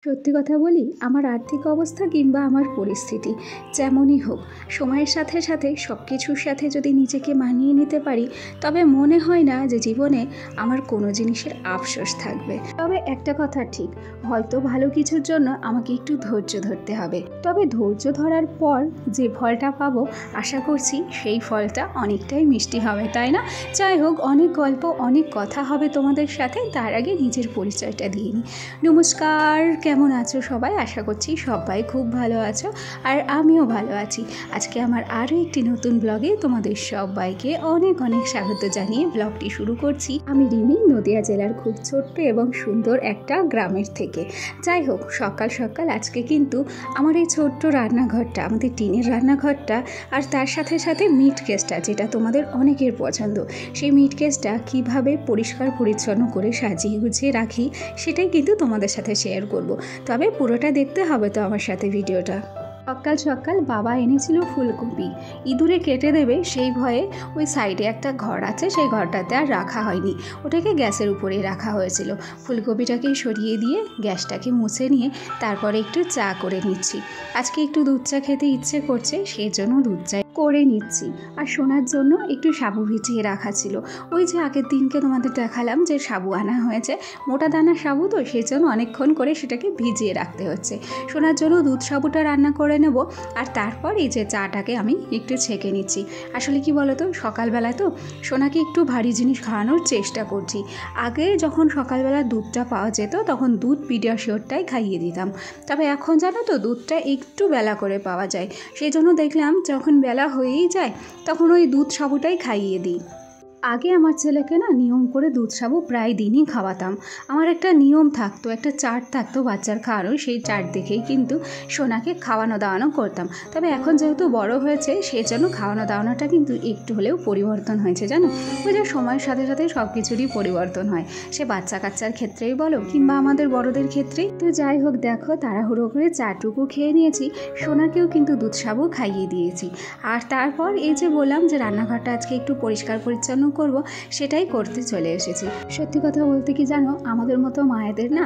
সত্যি কথা বলি, আমার আর্থিক অবস্থা কিংবা আমার পরিস্থিতি যেমনই হোক, সময়ের সাথে সাথে সব কিছুর সাথে যদি নিজেকে মানিয়ে নিতে পারি, তবে মনে হয় না যে জীবনে আমার কোনো জিনিসের আফসোস থাকবে। তবে একটা কথা ঠিক, হয়তো ভালো কিছুর জন্য আমাকে একটু ধৈর্য ধরতে হবে। তবে ধৈর্য ধরার পর যে ফলটা পাবো, আশা করছি সেই ফলটা অনেকটাই মিষ্টি হবে, তাই না? যাই হোক, অনেক গল্প অনেক কথা হবে তোমাদের সাথে। তার আগে নিজের পরিচয়টা দিয়ে নিই। নমস্কার, কেমন আছো সবাই? আশা করছি সবাই খুব ভালো আছো, আর আমিও ভালো আছি। আজকে আমার আরও একটি নতুন ব্লগে তোমাদের সবাইকে অনেক অনেক স্বাগত জানিয়ে ব্লগটি শুরু করছি। আমি রিমি, নদিয়া জেলার খুব ছোট্ট এবং সুন্দর একটা গ্রামের থেকে। যাই হোক, সকাল সকাল আজকে কিন্তু আমার এই ছোট্ট রান্নাঘরটা, আমাদের টিনের রান্নাঘরটা, আর তার সাথে সাথে মিট কেসটা, যেটা তোমাদের অনেকের পছন্দ, সেই মিট কেসটা কীভাবে পরিষ্কার পরিচ্ছন্ন করে সাজিয়ে গুছিয়ে রাখি, সেটাই কিন্তু তোমাদের সাথে শেয়ার করব। তবে পুরোটা দেখতে হবে তো আমার সাথে ভিডিওটা। সকাল সকাল বাবা এনেছিল ফুলকপি, ইঁদুরে কেটে দেবে সেই ভয়ে ওই সাইডে একটা ঘর আছে, সেই ঘরটাতে আর রাখা হয়নি, ওটাকে গ্যাসের উপরেই রাখা হয়েছিল। ফুলকপিটাকে সরিয়ে দিয়ে গ্যাসটাকে মুছে নিয়ে তারপরে একটু চা করে নিচ্ছি। আজকে একটু দুধ চা খেতে ইচ্ছে করছে, সেই জন্য দুধ চা করে নিচ্ছি। আর সোনার জন্য একটু সাবু ভিজিয়ে রাখা ছিল। ওই যে আগের দিনকে তোমাদের দেখালাম যে সাবু আনা হয়েছে, মোটা দানা সাবু, তো সেই জন্য অনেকক্ষণ করে সেটাকে ভিজিয়ে রাখতে হচ্ছে। সোনার জন্য দুধ সাবুটা রান্না করে নেব, আর তারপর এই যে চাটাকে আমি একটু ছেঁকে নিচ্ছি। আসলে কি বলো তো, সকালবেলায় তো সোনাকে একটু ভারী জিনিস খাওয়ানোর চেষ্টা করছি। আগে যখন সকালবেলা দুধটা পাওয়া যেত, তখন দুধ পিডিয়াশিওরটাই খাইয়ে দিতাম। তবে এখন জানো তো, দুধটা একটু বেলা করে পাওয়া যায়, সেই জন্য দেখলাম যখন বেলা হয়েই যায় তখন ওই দুধ সাবুটাই খাইয়ে দিই। আগে আমার ছেলেকে না নিয়ম করে দুধ সাবু প্রায় দিনই খাওয়াতাম। আমার একটা নিয়ম থাকতো, একটা চার্ট থাকতো বাচ্চার খাওয়ানোর, সেই চার্ট দেখেই কিন্তু সোনাকে খাওয়ানো দাওয়ানো করতাম। তবে এখন যেহেতু বড় হয়েছে, সেই জন্য খাওয়ানো দাওয়ানোটা কিন্তু একটু হলেও পরিবর্তন হয়েছে, জানো। ওই যে সময়ের সাথে সাথে সব কিছুরই পরিবর্তন হয়, সে বাচ্চা কাচ্চার ক্ষেত্রেই বলো কিংবা আমাদের বড়দের ক্ষেত্রেই। তো যাই হোক, দেখো তাড়াহুড়ো করে চাটুকু খেয়ে নিয়েছি, সোনাকেও কিন্তু দুধ সাবু খাইয়ে দিয়েছি। আর তারপর এই যে বললাম যে রান্নাঘরটা আজকে একটু পরিষ্কার পরিচ্ছন্ন করব, সেটাই করতে চলে এসেছি। সত্যি কথা বলতে কি জানো, আমাদের মতো মায়েদের না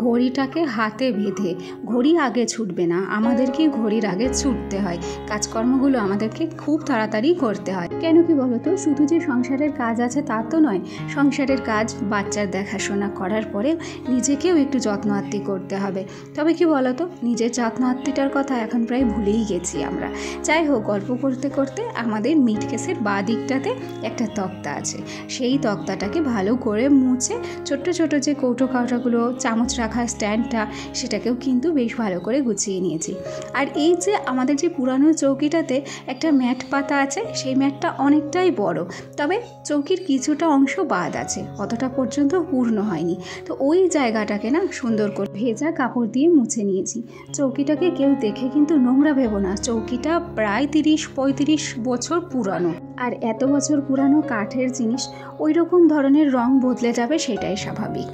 ঘড়িটাকে হাতে বেঁধে, ঘড়ি আগে ছুটবে না, আমাদেরকে ঘড়ির আগে ছুটতে হয়। কাজকর্মগুলো আমাদেরকে খুব তাড়াতাড়ি করতে হয়। কেন কি বলো তো, শুধু যে সংসারের কাজ আছে তা তো নয়, সংসারের কাজ, বাচ্চার দেখাশোনা করার পরে নিজেকেও একটু যত্ন আত্তি করতে হবে। তবে কি বলো তো, নিজের যত্ন আত্তিটার কথা এখন প্রায় ভুলেই গেছি আমরা। যাই হোক, গল্প করতে করতে আমাদের মিট কেসের বাঁ দিকটাতে একটা তক্তা আছে, সেই তক্তাটাকে ভালো করে মুছে ছোট্ট ছোট যে কৌটো কাউটাগুলো, চামচ রাখার স্ট্যান্ডটা, সেটাকেও কিন্তু বেশ ভালো করে গুছিয়ে নিয়েছি। আর এই যে আমাদের যে পুরানো চৌকিটাতে একটা ম্যাট পাতা আছে, সেই ম্যাটটা অনেকটাই বড়, তবে চৌকির কিছুটা অংশ বাদ আছে, অতটা পর্যন্ত পূর্ণ হয়নি। তো ওই জায়গাটাকে না সুন্দর করে ভেজা কাপড় দিয়ে মুছে নিয়েছি। চৌকিটাকে কেউ দেখে কিন্তু নোংরা ভেবো না, চৌকিটা প্রায় 30-35 বছর পুরানো। আর এত বছর পুরানো কাঠের জিনিস, ওই রকম ধরনের রং বদলে যাবে, সেটাই স্বাভাবিক।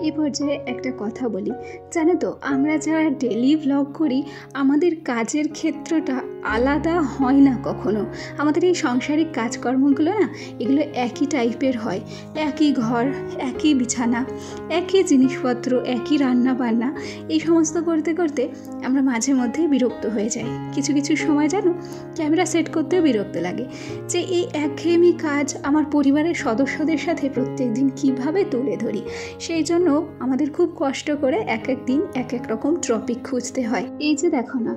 এই পর্যায়ে একটা কথা বলি, জানো তো, আমরা যারা ডেলি ভ্লগ করি, আমাদের কাজের ক্ষেত্রটা আলাদা হয় না কখনো। আমাদের এই সাংসারিক কাজকর্মগুলো না, এগুলো একই টাইপের হয়। একই ঘর, একই বিছানা, একই জিনিসপত্র, একই রান্না বান্না, এই সমস্ত করতে করতে আমরা মাঝে মধ্যে বিরক্ত হয়ে যাই। কিছু কিছু সময় জানো, ক্যামেরা সেট করতেও বিরক্ত লাগে, যে এই একঘেয়েমি কাজ আমার পরিবারের সদস্যদের সাথে প্রত্যেক দিন কীভাবে তুলে ধরি। সেই জন্য আমাদের খুব কষ্ট করে এক এক দিন এক এক রকম টপিক খুঁজতে হয়। এই যে দেখো না,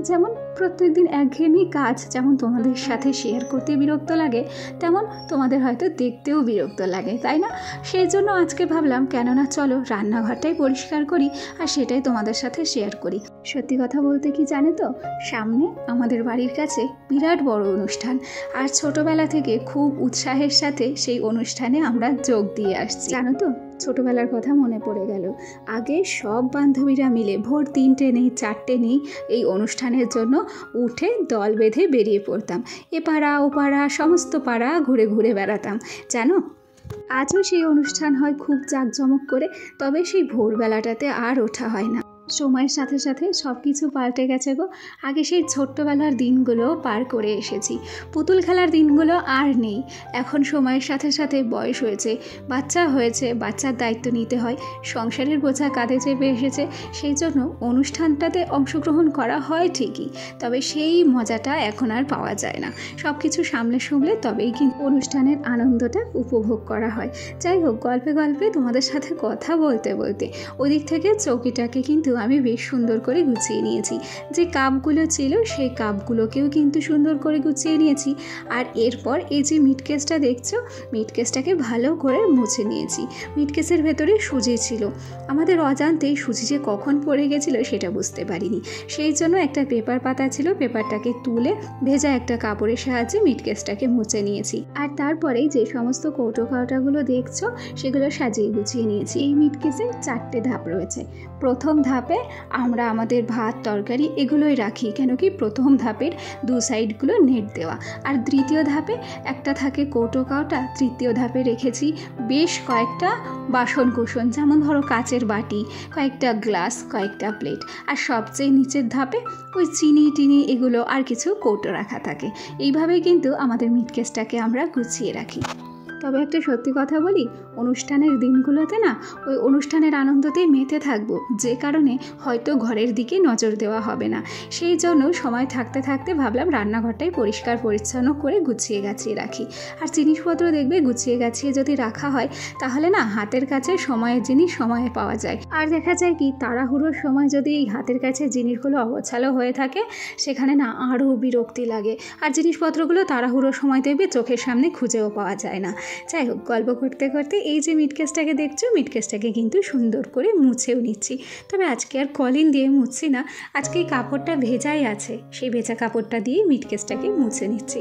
যেমন প্রত্যেক দিন একঘেয়েমি কাজ যেমন তোমাদের সাথে শেয়ার করতে বিরক্ত লাগে, তেমন তোমাদের হয়তো দেখতেও বিরক্ত লাগে, তাই না? সেই জন্য আজকে ভাবলাম, কেননা চলো রান্নাঘরটাই পরিষ্কার করি, আর সেটাই তোমাদের সাথে শেয়ার করি। সত্যি কথা বলতে কি জানো তো, সামনে আমাদের বাড়ির কাছে বিরাট বড় অনুষ্ঠান, আর ছোটবেলা থেকে খুব উৎসাহের সাথে সেই অনুষ্ঠানে আমরা যোগ দিয়ে আসছি। জানো তো, ছোটবেলার কথা মনে পড়ে গেল। আগে সব বান্ধবীরা মিলে ভোর 3টে নেই 4টে নেই এই অনুষ্ঠানের জন্য উঠে দল বেঁধে বেরিয়ে পড়তাম। এ পাড়া ও পাড়া, সমস্ত পাড়া ঘুরে ঘুরে বেড়াতাম। জানো, আজও সেই অনুষ্ঠান হয় খুব জাঁকজমক করে, তবে সেই ভোরবেলাটাতে আর ওঠা হয় না। সময়ের সাথে সাথে সব কিছু পাল্টে গেছে গো। আগে সেই ছোট্টবেলার দিনগুলো পার করে এসেছি, পুতুল খেলার দিনগুলো আর নেই। এখন সময়ের সাথে সাথে বয়স হয়েছে, বাচ্চা হয়েছে, বাচ্চার দায়িত্ব নিতে হয়, সংসারের বোঝা কাঁধে চেপে এসেছে। সেই জন্য অনুষ্ঠানটাতে অংশগ্রহণ করা হয় ঠিকই, তবে সেই মজাটা এখন আর পাওয়া যায় না। সব কিছু সামলে তবেই কিন্তু অনুষ্ঠানের আনন্দটা উপভোগ করা হয়। যাই হোক, গল্পে গল্পে তোমাদের সাথে কথা বলতে বলতে ওদিক থেকে চৌকিটাকে কিন্তু আমি বেশ সুন্দর করে গুছিয়ে নিয়েছি। যে কাপগুলো ছিল সেই কাপগুলোকেও কিন্তু সুন্দর করে গুছিয়ে নিয়েছি। আর এরপর এই যে মিটকেসটা দেখছো, মিটকেসটাকে ভালো করে মুছে নিয়েছি। মিটকেসের ভেতরে সুজি ছিল, আমাদের অজান্তেই সুজি যে কখন পড়ে গেছিলো সেটা বুঝতে পারিনি। সেই জন্য একটা পেপার পাতা ছিল, পেপারটাকে তুলে ভেজা একটা কাপড়ের সাহায্যে মিটকেসটাকে মুছে নিয়েছি। আর তারপরে যে সমস্ত কৌটো কাউটাগুলো দেখছো সেগুলো সাজিয়ে গুছিয়ে নিয়েছি। এই মিটকেসে 4টে ধাপ রয়েছে। প্রথম ধাপে আমরা আমাদের ভাত তরকারি এগুলোই রাখি, কেন কি প্রথম ধাপের 2 সাইডগুলো নেট দেওয়া। আর দ্বিতীয় ধাপে একটা থাকে কৌটো কাউটা। তৃতীয় ধাপে রেখেছি বেশ কয়েকটা বাসন কোসন, যেমন ধরো কাচের বাটি, কয়েকটা গ্লাস, কয়েকটা প্লেট। আর সবচেয়ে নিচের ধাপে ওই চিনি টিনি এগুলো আর কিছু কৌটো রাখা থাকে। এইভাবেই কিন্তু আমাদের মিটকেসটাকে আমরা গুছিয়ে রাখি। তবে একটা সত্যি কথা বলি, অনুষ্ঠানের দিনগুলোতে না ওই অনুষ্ঠানের আনন্দতেই মেতে থাকবো, যে কারণে হয়তো ঘরের দিকে নজর দেওয়া হবে না। সেই জন্য সময় থাকতে থাকতে ভাবলাম রান্নাঘরটাই পরিষ্কার পরিচ্ছন্ন করে গুছিয়ে গাছিয়ে রাখি। আর জিনিসপত্র দেখবে গুছিয়ে গাছিয়ে যদি রাখা হয় তাহলে না হাতের কাছে সময়ের জিনিস সময়ে পাওয়া যায়। আর দেখা যায় কি, তাড়াহুড়োর সময় যদি এই হাতের কাছে জিনিসগুলো অগোছালো হয়ে থাকে সেখানে না আরও বিরক্তি লাগে। আর জিনিসপত্রগুলো তাড়াহুড়োর সময় দেখবে চোখের সামনে খুঁজেও পাওয়া যায় না। যাই হোক, গল্প করতে করতে এই যে মিটকেসটাকে দেখছো, মিটকেসটাকে কিন্তু সুন্দর করে মুছেও নিচ্ছি। তবে আজকে আর কলিন দিয়ে মুছছি না, আজকে এই কাপড়টা ভেজাই আছে, সেই ভেজা কাপড়টা দিয়ে মিটকেসটাকে মুছে নিচ্ছি।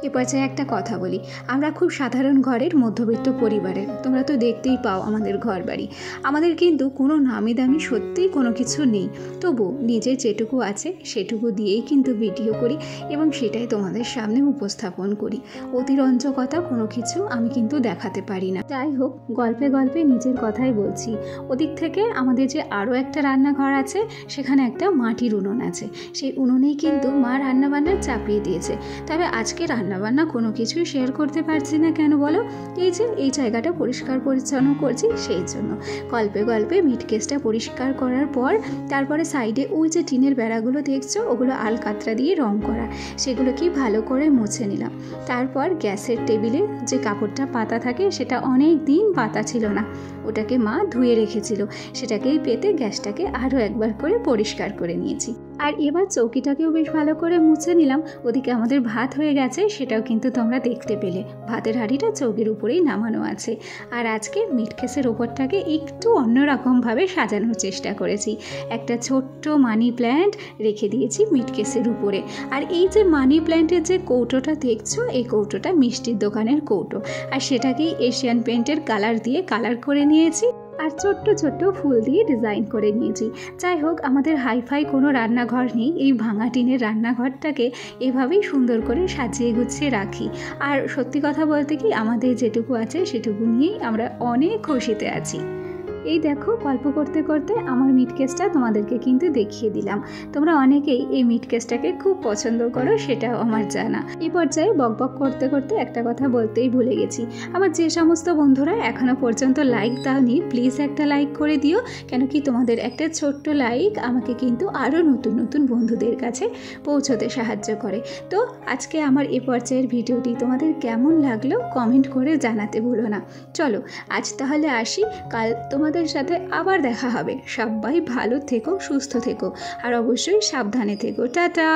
এ পর্যায়ে একটা কথা বলি, আমরা খুব সাধারণ ঘরের মধ্যবিত্ত পরিবারের, তোমরা তো দেখতেই পাও আমাদের ঘর বাড়ি। আমাদের কিন্তু কোনো নামি দামি সত্যিই কোনো কিছু নেই, তবু নিজের যেটুকু আছে সেটুকু দিয়েই কিন্তু ভিডিও করি এবং সেটাই তোমাদের সামনে উপস্থাপন করি। অতিরঞ্জকতা কোনো কিছু আমি কিন্তু দেখাতে পারি না। যাই হোক, গল্পে গল্পে নিজের কথাই বলছি। ওদিক থেকে আমাদের যে আরও একটা রান্নাঘর আছে সেখানে একটা মাটির উনুন আছে, সেই উনুনেই কিন্তু মা রান্নাবান্না চাপিয়ে দিয়েছে। তবে আজকে রান্নাবান্না কোনো কিছুই শেয়ার করতে পারছি না, কেন বলো? এই যে এই জায়গাটা পরিষ্কার পরিচ্ছন্ন করছি সেই জন্য। গল্পে গল্পে মিটকেসটা পরিষ্কার করার পর তারপরে সাইডে ওই যে টিনের বেড়াগুলো দেখছো ওগুলো আলকাতরা দিয়ে রং করা, সেগুলোকেই ভালো করে মুছে নিলাম। তারপর গ্যাসের টেবিলে যে কাপড়টা পাতা থাকে সেটা অনেক দিন পাতা ছিল না, ওটাকে মা ধুয়ে রেখেছিল, সেটাকেই পেতে গ্যাসটাকে আরও একবার করে পরিষ্কার করে নিয়েছি। আর এবার চৌকিটাকেও বেশ ভালো করে মুছে নিলাম। ওদিকে আমাদের ভাত হয়ে গেছে, সেটাও কিন্তু তোমরা দেখতে পেলে। ভাতের হাঁড়িটা চৌকির উপরেই নামানো আছে। আর আজকে মিটকেসের ওপরটাকে একটু অন্যরকমভাবে সাজানোর চেষ্টা করেছি। একটা ছোট্ট মানি প্ল্যান্ট রেখে দিয়েছি মিটকেসের উপরে। আর এই যে মানি প্ল্যান্টের যে কৌটোটা দেখছো, এই কৌটোটা মিষ্টির দোকানের কৌটো, আর সেটাকেই এশিয়ান পেইন্টের কালার দিয়ে কালার করে নিয়েছি আর ছোট্ট ছোট্ট ফুল দিয়ে ডিজাইন করে নিয়েছি। যাই হোক, আমাদের হাইফাই কোনো রান্নাঘর নেই, এই ভাঙা টিনের রান্নাঘরটাকে এভাবেই সুন্দর করে সাজিয়ে গুছিয়ে রাখি। আর সত্যি কথা বলতে কি, আমাদের যেটুকু আছে সেটুকু নিয়েই আমরা অনেক খুশিতে আছি। এই দেখো, গল্প করতে করতে আমার মিটকেসটা তোমাদেরকে কিন্তু দেখিয়ে দিলাম। তোমরা অনেকেই এই মিটকেসটাকে খুব পছন্দ করো, সেটাও আমার জানা। এই পর্যায়ে বকবক করতে করতে একটা কথা বলতেই ভুলে গেছি। আমার যে সমস্ত বন্ধুরা এখনো পর্যন্ত লাইক দাওনি, প্লিজ একটা লাইক করে দিও, কেন কি তোমাদের একটা ছোট্ট লাইক আমাকে কিন্তু আরও নতুন নতুন বন্ধুদের কাছে পৌঁছতে সাহায্য করে। তো আজকে আমার এই পর্যায়ের ভিডিওটি তোমাদের কেমন লাগলো কমেন্ট করে জানাতে ভুলো না। চলো আজ তাহলে আসি, কাল তোমাদের সাথে আবার দেখা হবে। সবাই ভালো থেকো, সুস্থ থেকো, আর অবশ্যই সাবধানে থেকো। টাটা।